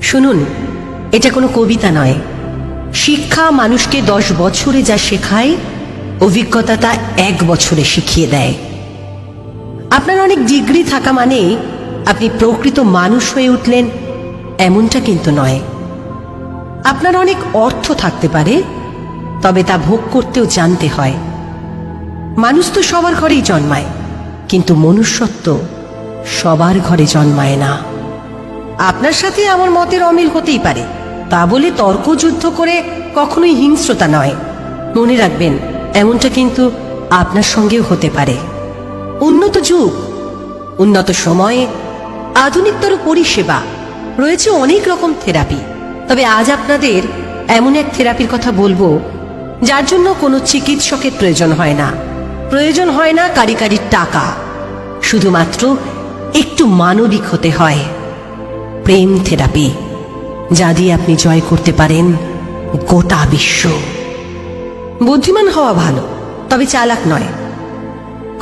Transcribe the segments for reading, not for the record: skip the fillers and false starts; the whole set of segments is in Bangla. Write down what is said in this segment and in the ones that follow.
শুনুন, এটা কোনো কবিতা নয়। শিক্ষা মানুষকে 10 বছরে যা শেখায়, অভিজ্ঞতা তা 1 বছরে শিখিয়ে দেয়। আপনার অনেক ডিগ্রি থাকা মানে আপনি প্রকৃত মানুষ হয়ে উঠলেন এমনটা কিন্তু নয়। আপনার অনেক অর্থ থাকতে পারে, তবে তা ভোগ করতেও জানতে হয়। মানুষ তো সবার ঘরেই জন্মায়, কিন্তু মনুষ্যত্ব সবার ঘরে জন্মায় না। আপনার সাথে আমার মতের অমিল হতেই পারে, তা বলে তর্কযুদ্ধ করে কখনোই হিংস্রতা নয়। মনে রাখবেন, এমনটা কিন্তু আপনার সঙ্গেও হতে পারে। উন্নত যুগ, উন্নত সময়ে, আধুনিকতর পরিষেবা, রয়েছে অনেক রকম থেরাপি। তবে আজ আপনাদের এমন এক থেরাপির কথা বলবো যার জন্য কোনো চিকিৎসকের প্রয়োজন হয় না, প্রয়োজন হয় না কারি টাকা, শুধুমাত্র একটু মানবিক হতে হয়। প্রেম থেরাপি, যা দিয়ে আপনি জয় করতে পারেন গোটা বিশ্ব। বুদ্ধিমান হওয়া ভালো, তবে চালাক নয়।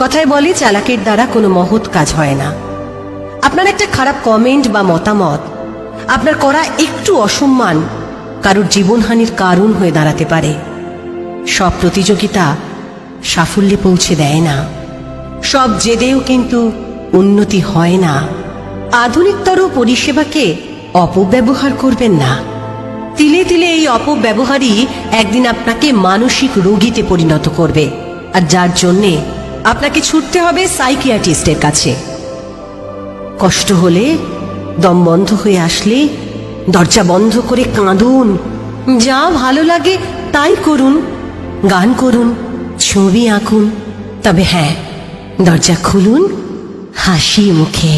কথায় বলে, চালাকের দ্বারা কোনো মহৎ কাজ হয় না। আপনার একটা খারাপ কমেন্ট বা মতামত, আপনার করা একটু অসম্মান কারোর জীবনহানির কারণ হয়ে দাঁড়াতে পারে। সব প্রতিযোগিতা সাফল্যে পৌঁছে দেয় না, সব জেদেও কিন্তু উন্নতি হয় না। আধুনিকতর পরিষেবাকে অপব্যবহার করবেন না। তিলে তিলে এই অপব্যবহারই একদিন আপনাকে মানসিক রোগীতে পরিণত করবে, আর যার জন্যে আপনাকে ছুটতে হবে সাইকিয়াট্রিস্টের কাছে। কষ্ট হলে, দম বন্ধ হয়ে আসলে দরজা বন্ধ করে কাঁদুন। যা ভালো লাগে তাই করুন, গান করুন, ছবি আঁকুন, তবে হ্যাঁ, দরজা খুলুন হাসি মুখে।